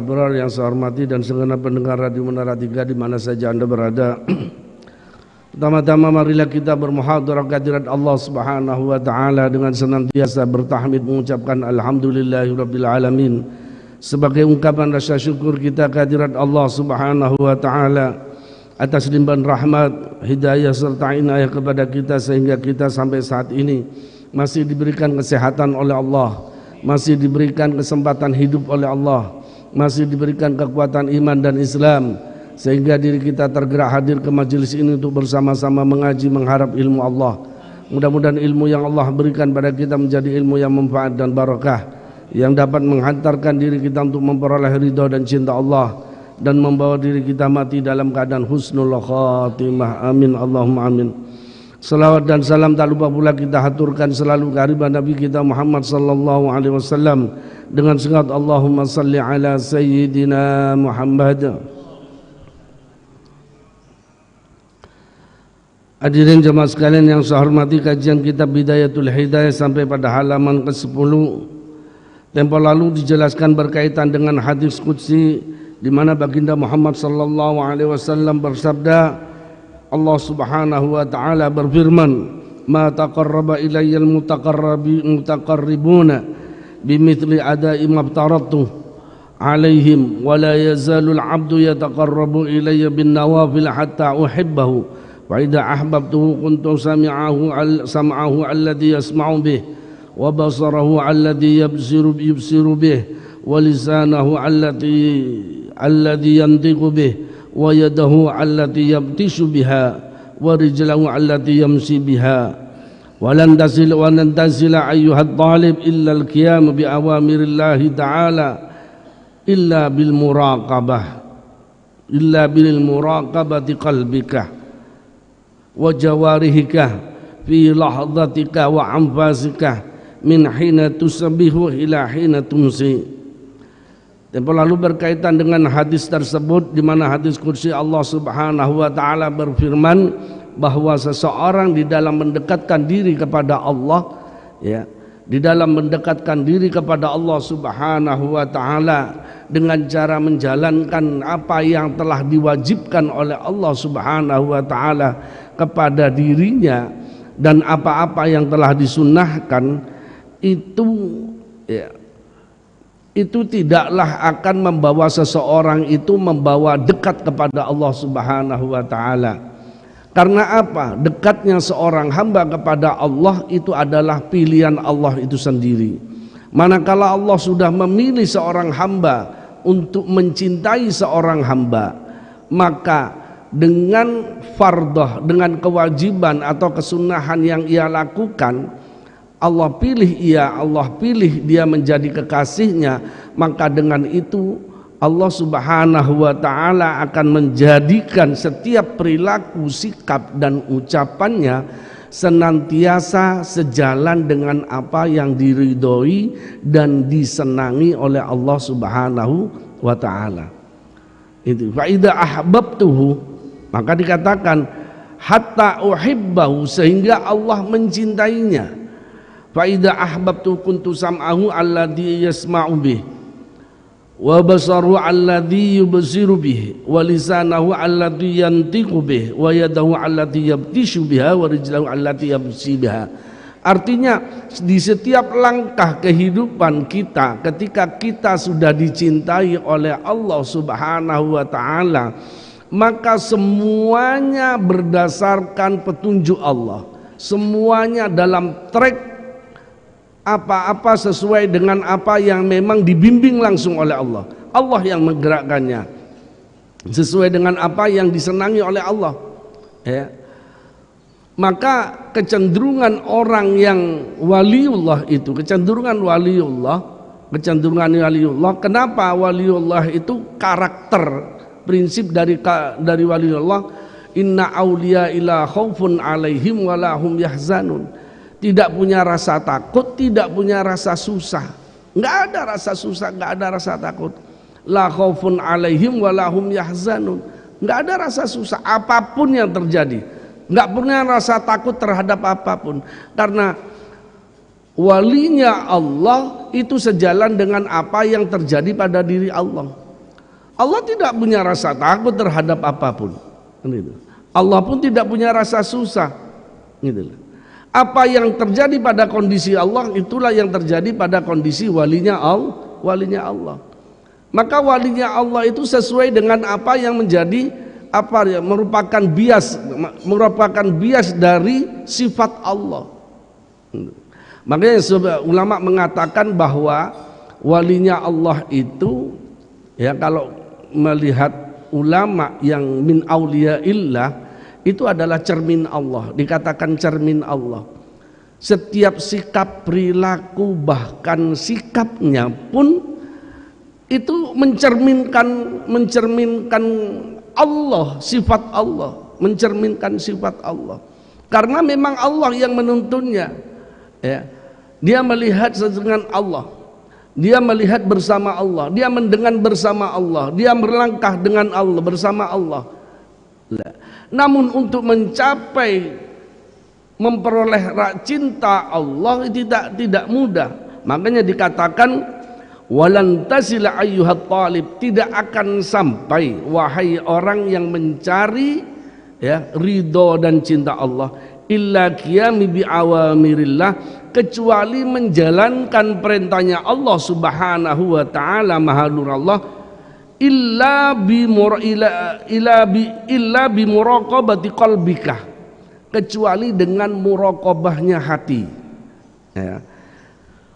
abrar yang saya hormati dan segenap pendengar Radio Menara 3 di mana saja Anda berada. Pertama-tama marilah kita bermuhadharah kehadirat Allah Subhanahu wa taala dengan senantiasa bertahmid mengucapkan alhamdulillahirabbil alamin sebagai ungkapan rasa syukur kita kehadirat Allah Subhanahu wa taala atas limpahan rahmat, hidayah serta inayah kepada kita sehingga kita sampai saat ini masih diberikan kesehatan oleh Allah, masih diberikan kesempatan hidup oleh Allah, masih diberikan kekuatan iman dan Islam sehingga diri kita tergerak hadir ke majelis ini untuk bersama-sama mengaji mengharap ilmu Allah. Mudah-mudahan ilmu yang Allah berikan pada kita menjadi ilmu yang manfaat dan barakah yang dapat menghantarkan diri kita untuk memperoleh ridha dan cinta Allah dan membawa diri kita mati dalam keadaan husnul khatimah. Amin Allahumma amin. Salawat dan salam tak lupa pula kita haturkan selalu kehadirat Nabi kita Muhammad sallallahu alaihi wasallam dengan segat Allahumma salli ala sayyidina Muhammad. Hadirin jemaah sekalian yang saya hormati, kajian kitab Bidayatul Hidayah sampai pada halaman ke-10. Tempo lalu dijelaskan berkaitan dengan hadis qudsi di mana baginda Muhammad sallallahu alaihi wasallam bersabda, Allah Subhanahu wa taala berfirman, "Ma taqarraba ilayyal mutaqarribuna bimithli ada'i ma aftaradtu alaihim wa la yazalul 'abdu yataqarrabu ilayya bin nawafil hatta uhibbahu wa idza ahbabtuhu kuntu sam'ahu alladhi yasma'u bih wa basarahu alladhi yubsiru bih wa lisanahu alladhi yantiqu bih wa yadahu allati yabtishu biha wa rijlahu allati yamshi biha wa lan tazila ayyuhat talib illa al-qiyam bi awamirillahi ta'ala illa bil muraqabati qalbika wa jawarihika fi lahdatika wa anfasika min hina tusabbihu ila hina tumsi. Tempo lalu berkaitan dengan hadis tersebut di mana hadis qudsi Allah Subhanahu wa taala berfirman bahwa seseorang di dalam mendekatkan diri kepada Allah, ya, di dalam mendekatkan diri kepada Allah Subhanahu wa taala dengan cara menjalankan apa yang telah diwajibkan oleh Allah Subhanahu wa taala kepada dirinya dan apa-apa yang telah disunnahkan itu, ya, itu tidaklah akan membawa seseorang itu membawa dekat kepada Allah Subhanahu wa taala. Karena apa? Dekatnya seorang hamba kepada Allah itu adalah pilihan Allah itu sendiri. Manakala Allah sudah memilih seorang hamba untuk mencintai seorang hamba, maka dengan fardhah, dengan kewajiban atau kesunahan yang ia lakukan, Allah pilih dia menjadi kekasihnya, maka dengan itu Allah Subhanahu wa taala akan menjadikan setiap perilaku, sikap dan ucapannya senantiasa sejalan dengan apa yang diridhoi dan disenangi oleh Allah Subhanahu wa taala. Itu fa idza ahbabtuhu, maka dikatakan hatta uhibbahu, sehingga Allah mencintainya. Fa idza ahbabtu kuntu sam'ahu alladhi yasma'u bih wa basaruhu alladhi yubsiru bih wa lisanahu alladhi yantiqu bih wa yadahu allati yabtishu biha wa rijlahu allati yamshi biha. Artinya di setiap langkah kehidupan kita, ketika kita sudah dicintai oleh Allah Subhanahu wa taala, maka semuanya berdasarkan petunjuk Allah, semuanya dalam track apa-apa sesuai dengan apa yang memang dibimbing langsung oleh Allah. Allah yang menggerakkannya sesuai dengan apa yang disenangi oleh Allah, ya. Maka kecenderungan orang yang waliullah itu, kecenderungan waliullah, kenapa waliullah itu karakter prinsip dari waliullah, inna auliya ila khaufun alaihim walahum yahzanun, tidak punya rasa takut, tidak punya rasa susah, nggak ada rasa susah, nggak ada rasa takut. La khaufun alaihim walahum yahzanun, nggak ada rasa susah apapun yang terjadi, nggak punya rasa takut terhadap apapun, karena walinya Allah itu sejalan dengan apa yang terjadi pada diri Allah. Allah tidak punya rasa takut terhadap apapun. Allah pun tidak punya rasa susah. Apa yang terjadi pada kondisi Allah, itulah yang terjadi pada kondisi walinya Allah. Maka walinya Allah itu sesuai dengan apa yang menjadi merupakan bias dari sifat Allah. Makanya ulama mengatakan bahwa walinya Allah itu, ya, kalau melihat ulama yang min auliyaillah, itu adalah cermin Allah, dikatakan cermin Allah. Setiap sikap, perilaku, bahkan sikapnya pun itu mencerminkan Allah, sifat Allah, mencerminkan sifat Allah. Karena memang Allah yang menuntunnya, ya. Dia melihat dengan Allah, dia melihat bersama Allah, dia mendengar bersama Allah, dia melangkah dengan Allah, bersama Allah. Namun untuk mencapai memperoleh cinta Allah tidak mudah. Makanya dikatakan walan tasila ayyuhat talib, tidak akan sampai wahai orang yang mencari, ya, ridho dan cinta Allah, illa qiyami bi awamirillah, kecuali menjalankan perintahnya Allah Subhanahu wa taala, Maha Nur Allah, illa bi muraqabati qalbika, kecuali dengan muraqabahnya hati, ya.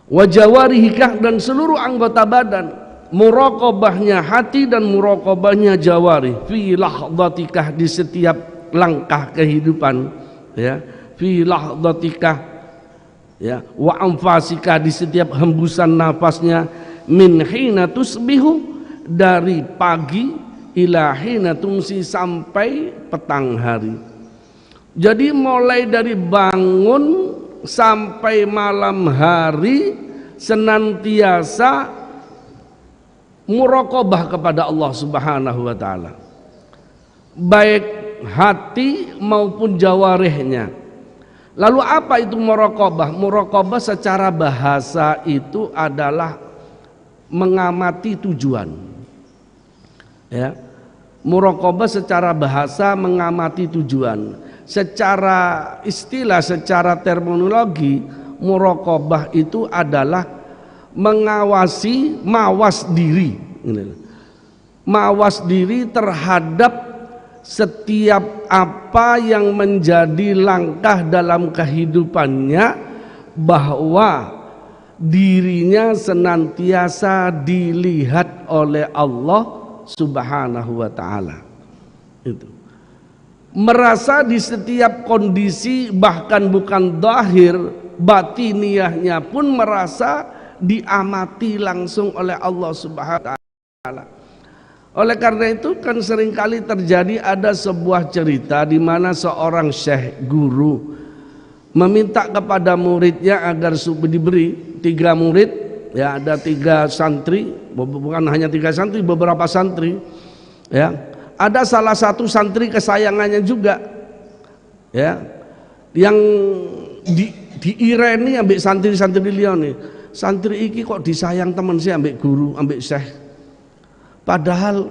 Wa jawarihika, dan seluruh anggota badan, muraqabahnya hati dan muraqabahnya jawari, fi lahdatikah, di setiap langkah kehidupan, ya, fi lahdatikah, ya, wa anfasika, di setiap hembusan nafasnya, min hina tusbihu, dari pagi, ila hina tumsi, sampai petang hari. Jadi mulai dari bangun sampai malam hari senantiasa muraqabah kepada Allah Subhanahu wa taala, baik hati maupun jawarihnya. Lalu apa itu muraqabah? Muraqabah secara bahasa itu adalah mengamati tujuan, ya. Muraqabah secara bahasa mengamati tujuan. Secara istilah, secara terminologi, muraqabah itu adalah mengawasi, mawas diri, mawas diri terhadap setiap apa yang menjadi langkah dalam kehidupannya, bahwa dirinya senantiasa dilihat oleh Allah Subhanahu wa taala. Itu merasa di setiap kondisi, bahkan bukan zahir, batiniyahnya pun merasa diamati langsung oleh Allah Subhanahu wa taala. Oleh karena itu kan seringkali terjadi ada sebuah cerita di mana seorang syekh guru meminta kepada muridnya agar diberi 3 murid, ya, ada 3 santri, bukan hanya 3 santri, beberapa santri, ya. Ada salah satu santri kesayangannya juga, ya, yang diireni ambek santri-santri liya nih. Santri iki kok disayang temen sih ambek guru, ambek syekh. Padahal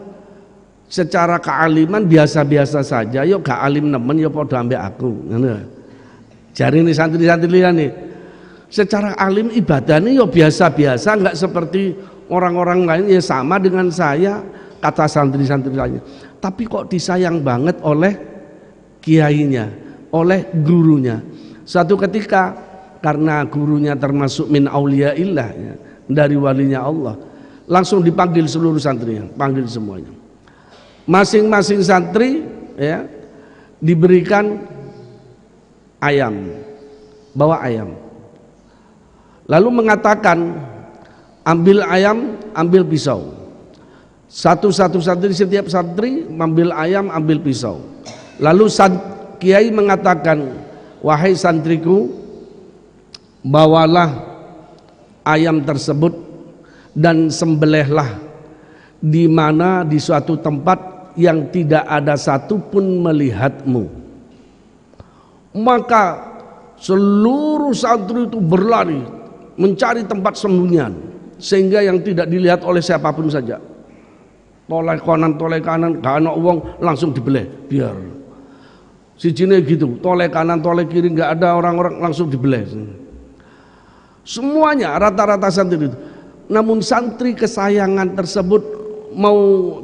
secara kealiman biasa-biasa saja, yo gak alim nemen yo padha ambek aku, ngono. Jari nih santri-santri liya nih, secara alim ibadahnya yo biasa-biasa, enggak seperti orang-orang lain, ya sama dengan saya, kata santri-santri lainnya. Tapi kok disayang banget oleh kiainya, oleh gurunya. Suatu ketika, karena gurunya termasuk min auliyaillah, ya, dari walinya Allah, langsung dipanggil seluruh santrinya, panggil semuanya. Masing-masing santri, ya, diberikan ayam, bawa ayam. Lalu mengatakan, ambil ayam, ambil pisau. Satu-satu santri, setiap santri mengambil ayam, ambil pisau. Lalu kiai mengatakan, wahai santriku, bawalah ayam tersebut dan sembelihlah di mana, di suatu tempat yang tidak ada satupun melihatmu. Maka seluruh santri itu berlari mencari tempat sembunyian sehingga yang tidak dilihat oleh siapapun saja. toleh kanan, gak ana wong langsung dibeleh, biar. Sijine gitu, toleh kanan, toleh kiri, gak ada orang-orang langsung dibeleh. Semuanya rata-rata santri itu. Namun santri kesayangan tersebut mau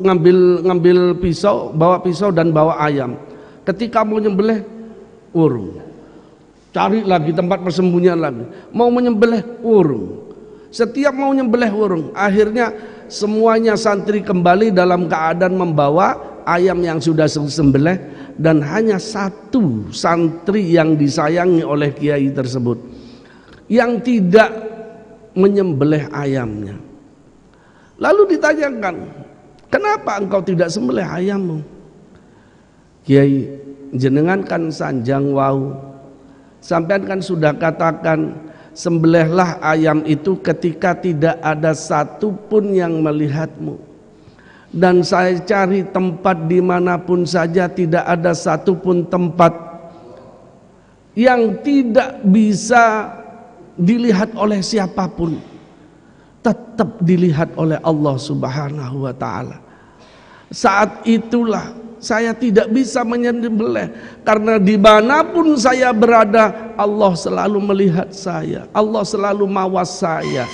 ngambil pisau, bawa pisau dan bawa ayam. Ketika mau nyembelih, urung. Cari lagi tempat persembunyian lagi. Mau menyembelih, urung. Setiap mau nyembelih, urung. Akhirnya semuanya santri kembali dalam keadaan membawa ayam yang sudah sembelih, dan hanya satu santri yang disayangi oleh kiai tersebut yang tidak menyembelih ayamnya. Lalu ditanyakan, kenapa engkau tidak sembelih ayammu? Kiai, jenengan kan sanjang wau, sampean kan sudah katakan sembelihlah ayam itu ketika tidak ada satupun yang melihatmu. Dan saya cari tempat dimanapun saja, tidak ada satupun tempat yang tidak bisa dilihat oleh siapapun, tetap dilihat oleh Allah Subhanahu wa ta'ala. Saat itulah saya tidak bisa menyembelih, karena dimanapun saya berada, Allah selalu melihat saya, Allah selalu mawas saya.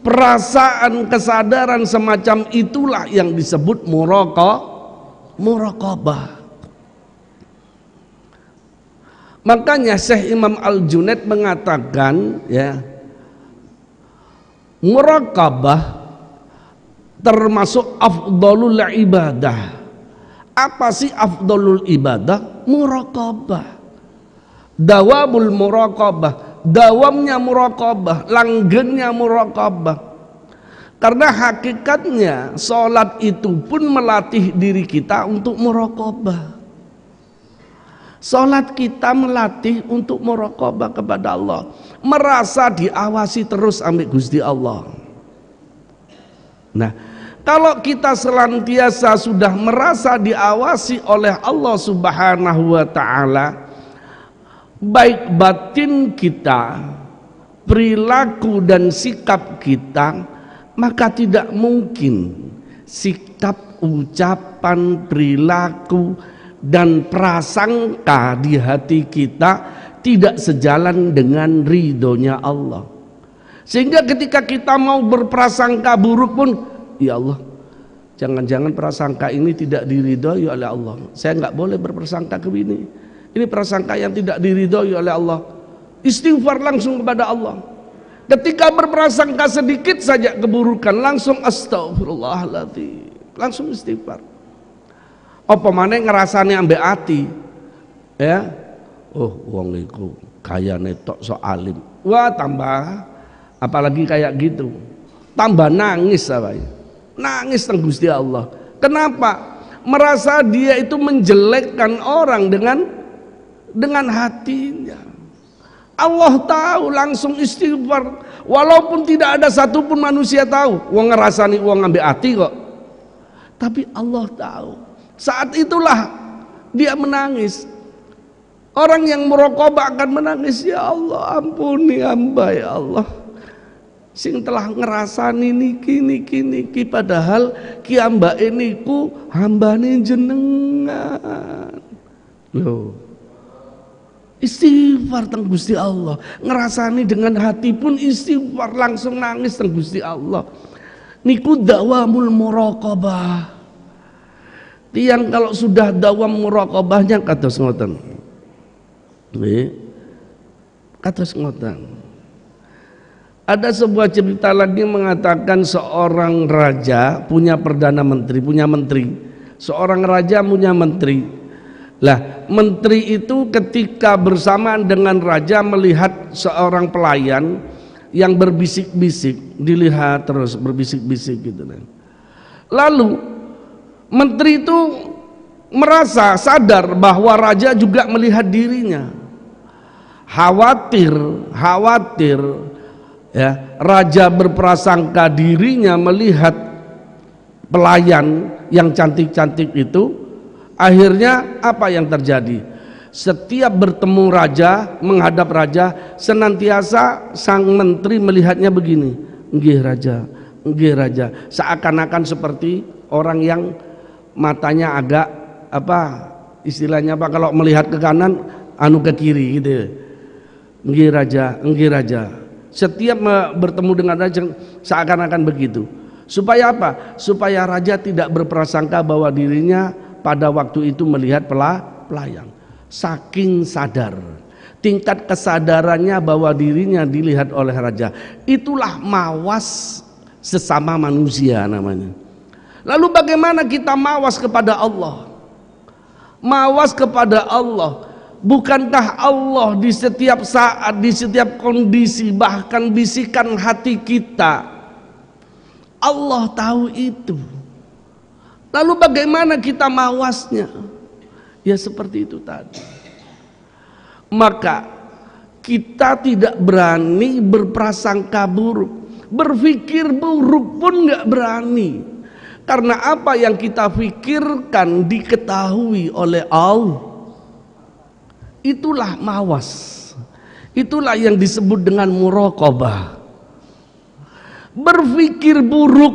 Perasaan kesadaran semacam itulah yang disebut muraqabah. Makanya Syekh Imam Al-Junaid mengatakan, ya, muraqabah termasuk afdalul ibadah. Apa sih afdalul ibadah? Muraqabah. Dawamul muraqabah, dawamnya muraqabah, langgennya muraqabah. Karena hakikatnya sholat itu pun melatih diri kita untuk muraqabah. Sholat kita melatih untuk muraqabah kepada Allah, merasa diawasi terus ambek Gusti Allah. Nah, kalau kita senantiasa sudah merasa diawasi oleh Allah Subhanahu wa ta'ala, baik batin kita, perilaku dan sikap kita, maka tidak mungkin sikap, ucapan, perilaku dan prasangka di hati kita tidak sejalan dengan ridhonya Allah. Sehingga ketika kita mau berprasangka buruk pun, ya Allah, jangan-jangan prasangka ini tidak diridhoi oleh Allah, saya nggak boleh berprasangka ke ini prasangka yang tidak diridhoi oleh Allah. Istighfar langsung kepada Allah. Ketika berprasangka sedikit saja keburukan, langsung astagfirullahaladzim, langsung istighfar. Apa maneh ngerasane ambek ati, ya, oh wong iku kayane tok sok alim, wah tambah, apalagi kayak gitu, tambah nangis apa ya? Nangis teng Gusti Allah. Kenapa? Merasa dia itu menjelekkan orang dengan hatinya. Allah tahu, langsung istighfar, walaupun tidak ada satupun manusia tahu. Wong ngerasani wong ambek ati kok, tapi Allah tahu. Saat itulah dia menangis. Orang yang muraqabah akan menangis, ya Allah ampuni hamba ya Allah, sing telah ngerasani niki padahal ki ambake niku hambane jenengan. Loh, istighfar teng Gusti Allah, ngerasani dengan hati pun istighfar, langsung nangis teng Gusti Allah. Niku dawamul muraqabah. Tiang kalau sudah dawam muraqabahnya kados ngoten. Nggih. Kados ngoten. Ada sebuah cerita lagi mengatakan seorang raja punya perdana menteri, punya menteri. Seorang raja punya menteri. Lah, menteri itu ketika bersamaan dengan raja melihat seorang pelayan yang berbisik-bisik, dilihat terus berbisik-bisik gitu. Lalu menteri itu merasa sadar bahwa raja juga melihat dirinya. Khawatir ya, raja berprasangka dirinya melihat pelayan yang cantik-cantik itu. Akhirnya apa yang terjadi? Setiap bertemu raja, menghadap raja, senantiasa sang menteri melihatnya begini, nggih raja, seakan-akan seperti orang yang matanya agak istilahnya kalau melihat ke kanan ke kiri gitu. Nggih raja. Setiap bertemu dengan raja seakan-akan begitu. Supaya apa? Supaya raja tidak berprasangka bahwa dirinya pada waktu itu melihat pelayang. Saking sadar, tingkat kesadarannya bahwa dirinya dilihat oleh raja. Itulah mawas sesama manusia namanya. Lalu bagaimana kita mawas kepada Allah? Mawas kepada Allah. Bukankah Allah di setiap saat, di setiap kondisi, bahkan bisikan hati kita, Allah tahu itu. Lalu bagaimana kita mawasnya? Ya seperti itu tadi. Maka kita tidak berani berprasangka buruk, berpikir buruk pun nggak berani. Karena apa yang kita pikirkan diketahui oleh Allah. Itulah mawas. Itulah yang disebut dengan muraqabah. Berpikir buruk,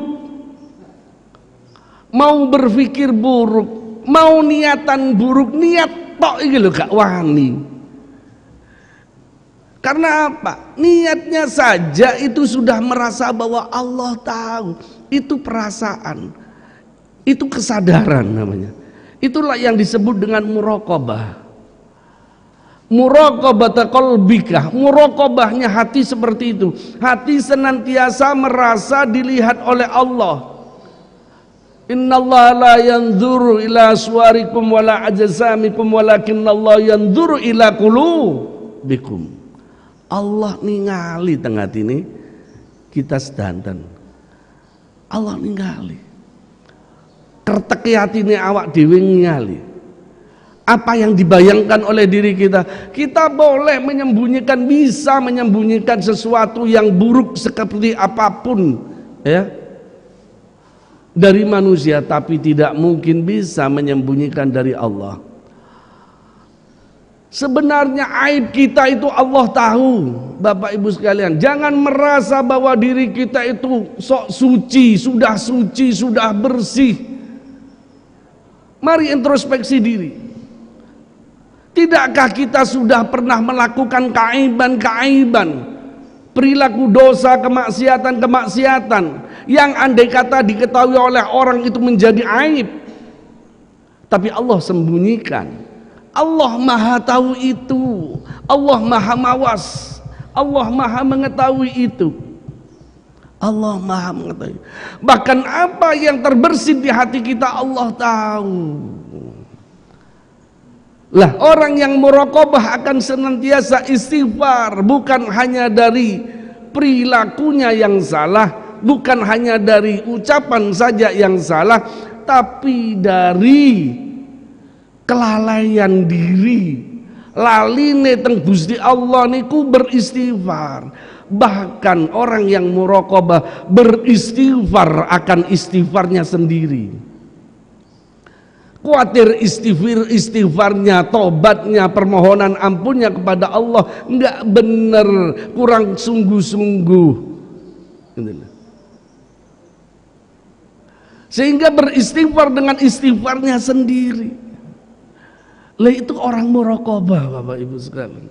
mau berpikir buruk, mau niatan buruk, niat tok iki lho gak wani. Karena apa? Niatnya saja itu sudah merasa bahwa Allah tahu. Itu perasaan, itu kesadaran namanya. Itulah yang disebut dengan muraqabah. Muraqabata qalbika, muraqabahnya hati seperti itu. Hati senantiasa merasa dilihat oleh Allah. Innallaha la yanzuru ila suwarikum wala ajsamikum walakinnallaha yanzuru ila qulubikum. Allah ningali tengah ini kita sedanten. Allah ningali. Kerteki atine awak dhewe ningali. Apa yang dibayangkan oleh diri kita, kita boleh menyembunyikan, bisa menyembunyikan sesuatu yang buruk seperti apapun ya dari manusia, tapi tidak mungkin bisa menyembunyikan dari Allah. Sebenarnya aib kita itu Allah tahu. Bapak Ibu sekalian, jangan merasa bahwa diri kita itu sok suci, sudah bersih. Mari introspeksi diri. Tidakkah kita sudah pernah melakukan keaiban-keaiban, perilaku dosa, kemaksiatan yang andai kata diketahui oleh orang itu menjadi aib, tapi Allah sembunyikan. Allah Maha tahu itu, Allah Maha mawas, Allah Maha mengetahui itu. Allah Maha mengetahui. Bahkan apa yang terbersit di hati kita Allah tahu. Lah orang yang muraqabah akan senantiasa istighfar, bukan hanya dari perilakunya yang salah, bukan hanya dari ucapan saja yang salah, tapi dari kelalaian diri. Laline teng Gusti Allah niku beristighfar. Bahkan orang yang muraqabah beristighfar akan istighfarnya sendiri. Khawatir istighfarnya, tobatnya, permohonan ampunnya kepada Allah enggak benar, kurang sungguh-sungguh. Sehingga beristighfar dengan istighfarnya sendiri. Lah itu orang muraqabah, Bapak Ibu sekalian.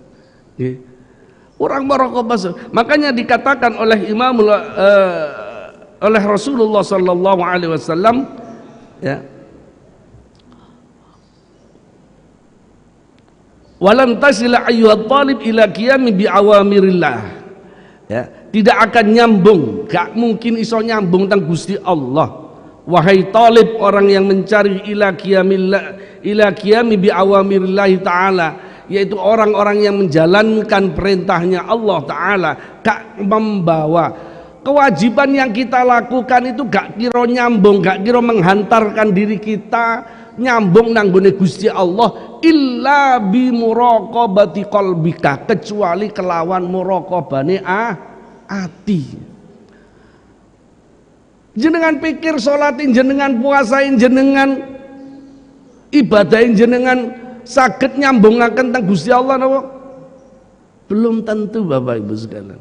Orang muraqabah. Makanya dikatakan oleh oleh Rasulullah sallallahu alaihi wasallam ya, walan tasila ayyuhat talib ila qiyami bi awamirillah. Ya, tidak akan nyambung, gak mungkin iso nyambung teng Gusti Allah. Wahai talib, orang yang mencari ila qiyami bi awamirillah taala, yaitu orang-orang yang menjalankan perintahnya Allah taala, gak membawa kewajiban yang kita lakukan itu gak kira nyambung, gak kira menghantarkan diri kita nyambung nanggone Gusti Allah illa bi muraqabati qalbika, kecuali kelawan muraqabane ati. Jenengan pikir sholatin jenengan, puasain jenengan, ibadahin jenengan saged nyambungaken teng Gusti Allah napa? Belum tentu Bapak Ibu sekalian.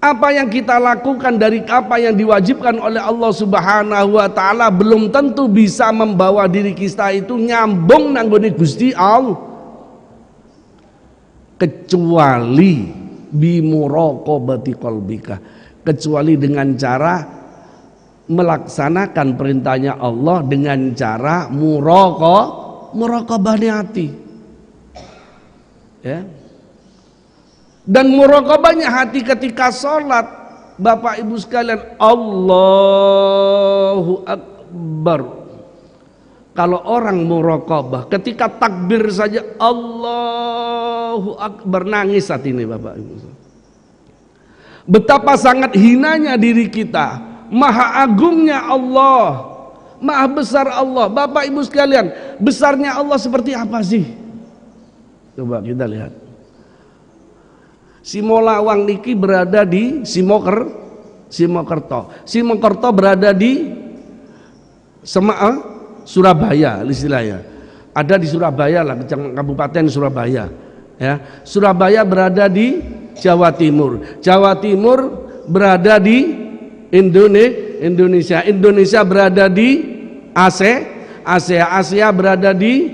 Apa yang kita lakukan dari apa yang diwajibkan oleh Allah Subhanahu wa taala belum tentu bisa membawa diri kita itu nyambung nanggone Gusti Allah, kecuali bimuraqabati qalbika, kecuali dengan cara melaksanakan perintahnya Allah dengan cara muraqabah hati, ya. Dan muraqabahnya hati ketika sholat, Bapak Ibu sekalian, Allahu Akbar. Kalau orang muraqabah ketika takbir saja Allahu Akbar, nangis hati ini Bapak Ibu. Betapa sangat hinanya diri kita, maha agungnya Allah, maha besar Allah. Bapak Ibu sekalian, besarnya Allah seperti apa sih? Coba kita lihat. Simolawang niki berada di Simokerto. Simokerto berada di Surabaya istilahnya. Ada di Surabaya lah, Kabupaten Surabaya. Ya, Surabaya berada di Jawa Timur. Jawa Timur berada di Indonesia. Indonesia berada di Asia berada di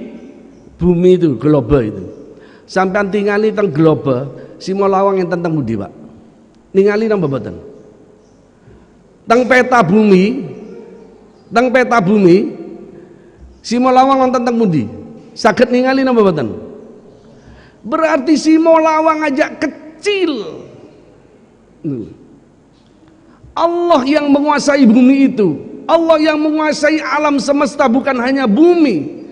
bumi itu, global itu. Sampai tingali teng global. Simolawang yang tentang budi Pak, ningali nambah boten. Teng peta bumi, Simolawang tentang budi, saged ningali nambah boten. Berarti Simolawang aja kecil. Allah yang menguasai bumi itu, Allah yang menguasai alam semesta, bukan hanya bumi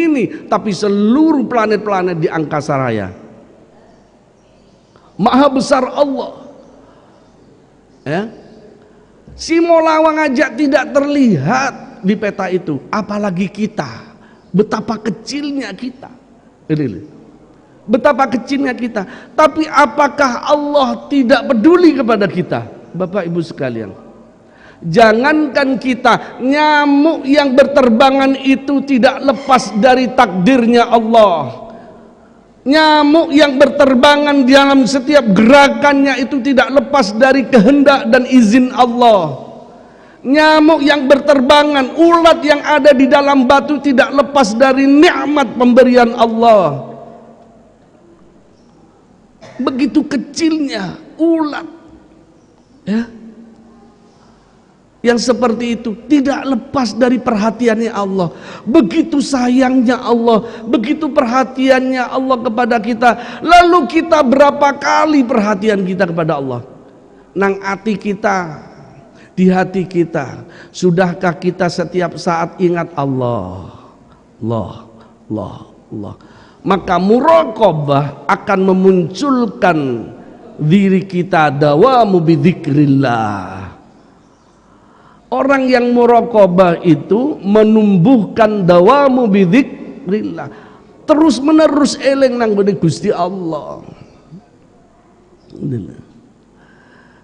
ini, tapi seluruh planet-planet di angkasa raya. Maha besar Allah, ya. Simolawang aja tidak terlihat di peta itu, apalagi kita. Betapa kecilnya kita, betapa kecilnya kita. Tapi apakah Allah tidak peduli kepada kita? Bapak Ibu sekalian, jangankan kita, nyamuk yang berterbangan itu tidak lepas dari takdirnya Allah. Nyamuk yang berterbangan dalam setiap gerakannya itu tidak lepas dari kehendak dan izin Allah. Nyamuk yang berterbangan, ulat yang ada di dalam batu tidak lepas dari nikmat pemberian Allah. Begitu kecilnya ulat, ya, yang seperti itu tidak lepas dari perhatiannya Allah. Begitu sayangnya Allah, begitu perhatiannya Allah kepada kita. Lalu kita berapa kali perhatian kita kepada Allah? Nang hati kita, di hati kita, sudahkah kita setiap saat ingat Allah? Allah. Maka muraqabah akan memunculkan diri kita dawamu bidzikrillah. Orang yang muraqabah itu menumbuhkan dawamu bidzikrillah, terus menerus eling nang gone Gusti Allah.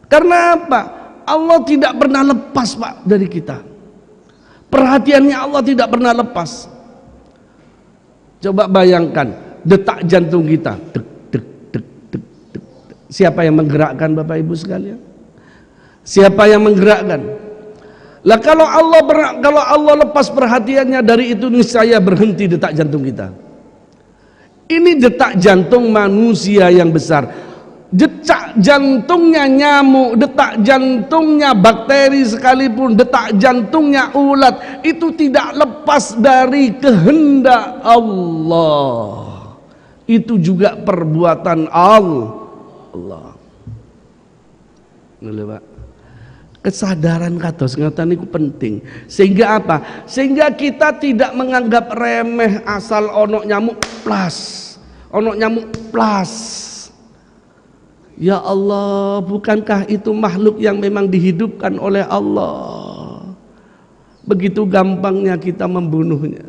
Karena apa? Allah tidak pernah lepas Pak dari kita. Perhatiannya Allah tidak pernah lepas. Coba bayangkan detak jantung kita, dek, dek, dek, dek, dek. Siapa yang menggerakkan Bapak Ibu sekalian? Siapa yang menggerakkan? Lah kalau Allah lepas perhatiannya dari itu, niscaya berhenti detak jantung kita. Ini detak jantung manusia yang besar. Detak jantungnya nyamuk, detak jantungnya bakteri sekalipun, detak jantungnya ulat, itu tidak lepas dari kehendak Allah. Itu juga perbuatan Allah. Nggih, Pak. Kesadaran kados ngoten niku penting. Sehingga apa? Sehingga kita tidak menganggap remeh asal ono nyamuk plas. Ya Allah, bukankah itu makhluk yang memang dihidupkan oleh Allah? Begitu gampangnya kita membunuhnya.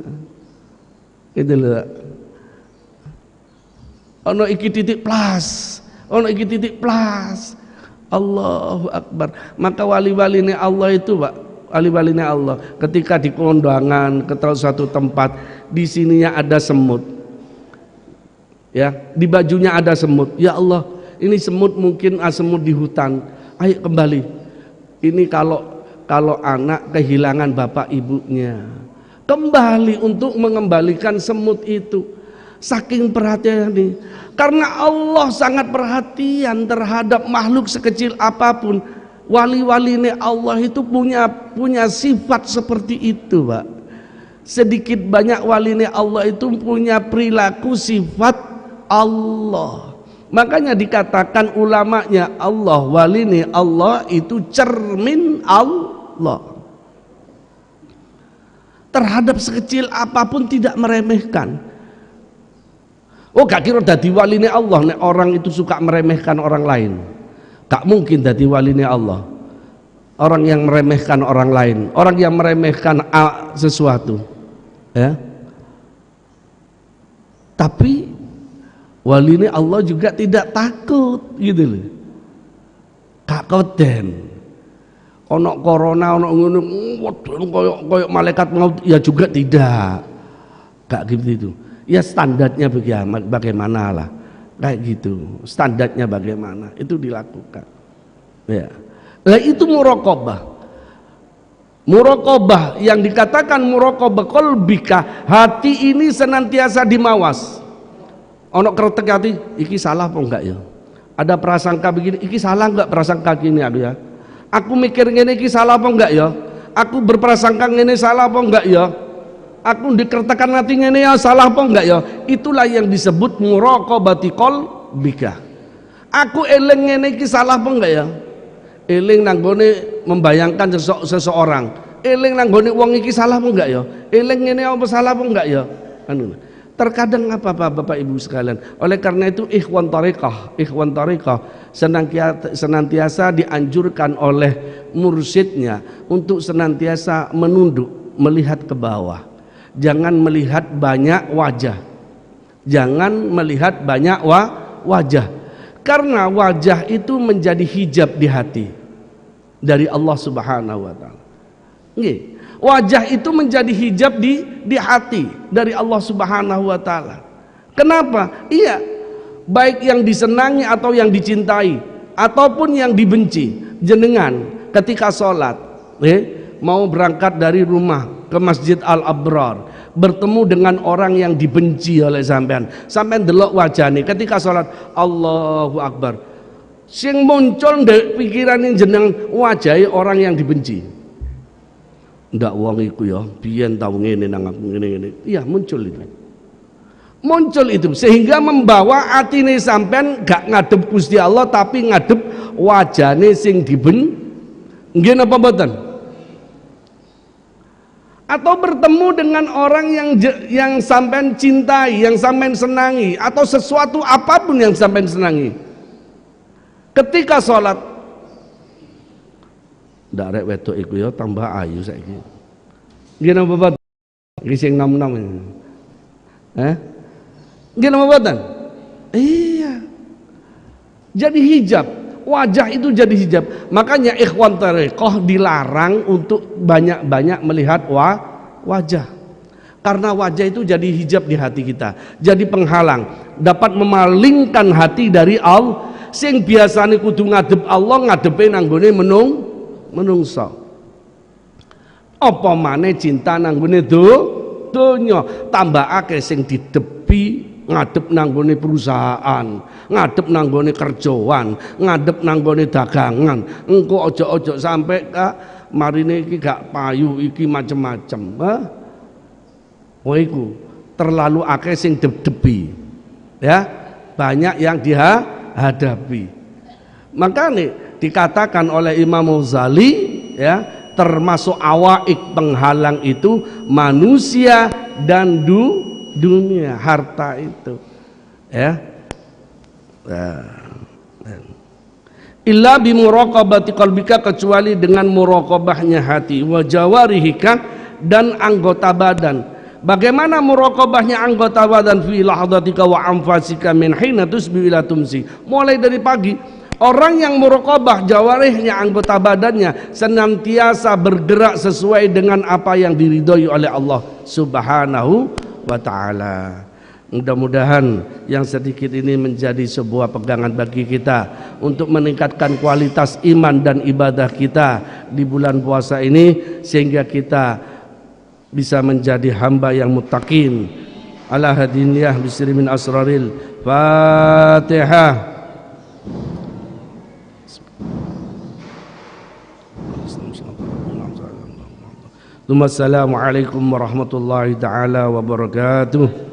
Gitu loh. Ono iki titik plas. Allahu Akbar. Maka wali-waline Allah itu Pak, wali-waline Allah ketika di kondangan ke suatu tempat, di sininya ada semut, ya, di bajunya ada semut. Ya Allah, Ini semut mungkin semut di hutan. Ayo kembali. Ini kalau anak kehilangan bapak ibunya, kembali untuk mengembalikan semut itu. Saking perhatian ini. Karena Allah sangat perhatian terhadap makhluk sekecil apapun. Wali-wali ini Allah itu punya sifat seperti itu, Pak. Sedikit banyak wali ini Allah itu punya perilaku sifat Allah. Makanya dikatakan ulamanya Allah, wali ini Allah itu cermin Allah. Terhadap sekecil apapun tidak meremehkan. Oh, gak kira dadi wali ini Allah nek orang itu suka meremehkan orang lain. Gak mungkin dadi wali ini Allah. Orang yang meremehkan orang lain, orang yang meremehkan sesuatu, ya. Tapi wali ini Allah juga tidak takut, gitu loh. Gak koden. Ono corona, ono ngono, koyok malaikat maut, ya juga tidak. Gak gitu itu. Ya standarnya bagaimana lah, kayak gitu. Standarnya bagaimana, itu dilakukan. Ya. Nah itu muraqabah. Muraqabah yang dikatakan muraqabah qalbika, hati ini senantiasa dimawas. Ono kretek hati, iki salah apa enggak ya? Ada prasangka begini, iki salah enggak prasangka gini aku ya? Aku mikir ngene iki salah apa enggak ya? Aku berprasangka ngene salah apa enggak ya? Aku dikertakan hati ngene ya salah apa enggak ya? Itulah yang disebut muraqabati qalbika. Aku eling ngene iki salah apa enggak ya? Eling nanggone membayangkan seseorang. Eling nanggone wong iki salah apa enggak ya? Eling ngene apa salah apa enggak ya? Anu. Terkadang apa Bapak Ibu sekalian, oleh karena itu ikhwan tariqah senantiasa dianjurkan oleh mursyidnya untuk senantiasa menunduk, melihat ke bawah. Jangan melihat banyak wajah. Jangan melihat banyak wajah. Karena wajah itu menjadi hijab di hati dari Allah Subhanahu wa taala. Nggih. Wajah itu menjadi hijab di hati dari Allah Subhanahu wa taala. Kenapa? Iya, baik yang disenangi atau yang dicintai ataupun yang dibenci. Jenengan ketika sholat, mau berangkat dari rumah ke Masjid Al-Abrar, bertemu dengan orang yang dibenci oleh sampean delok wajahnya ketika sholat, Allahu Akbar, sing muncul ndek pikiran jeneng wajahe orang yang dibenci. Ndak wong iku ya biyen tau ngene nang aku ngene. Iya, muncul itu. Muncul itu sehingga membawa atine sampean gak ngadep Gusti Allah tapi ngadep wajane sing nggih napa mboten? Atau bertemu dengan orang yang sampean cintai, yang sampean senangi, atau sesuatu apapun yang sampean senangi. Ketika sholat, ndak rek wedok iku ya tambah ayu saiki. Nggih napa mboten? Iki sing nom-nom. Nggih napa mboten? Iya. Jadi hijab, wajah itu jadi hijab. Makanya ikhwan tariqah dilarang untuk banyak-banyak melihat wajah. Karena wajah itu jadi hijab di hati kita, jadi penghalang, dapat memalingkan hati dari Allah. Sing biasane kudu ngadep Allah, ngadepe nanggone menungso. Apa maneh cinta nanggone donya, tambah akeh sing didepi ngadep nanggone perusahaan, ngadep nanggone kerjaan, ngadep nanggone dagangan. Engko ojo sampai marine iki gak payu, iki macem-macem. Wah iku terlalu akeh sing debi. Ya, banyak yang dihadapi. Makanya dikatakan oleh Imam Ghazali, ya, termasuk awaik penghalang itu manusia dan dunia, harta itu, ya. Illa bi muraqabati qalbika, kecuali dengan muraqabahnya hati, wa jawarihika, dan anggota badan. Bagaimana muraqabahnya anggota badan? Fi lahdatika wa anfasika min hina tusbi ila tumsi. Mulai dari pagi, orang yang muraqabah jawarihnya, anggota badannya, senantiasa bergerak sesuai dengan apa yang diridhoi oleh Allah Subhanahu wa ta'ala. Mudah-mudahan yang sedikit ini menjadi sebuah pegangan bagi kita untuk meningkatkan kualitas iman dan ibadah kita di bulan puasa ini, sehingga kita bisa menjadi hamba yang muttaqin. Ala hadiniyah bisri min asraril Fatihah. Assalamualaikum warahmatullahi taala wabarakatuh.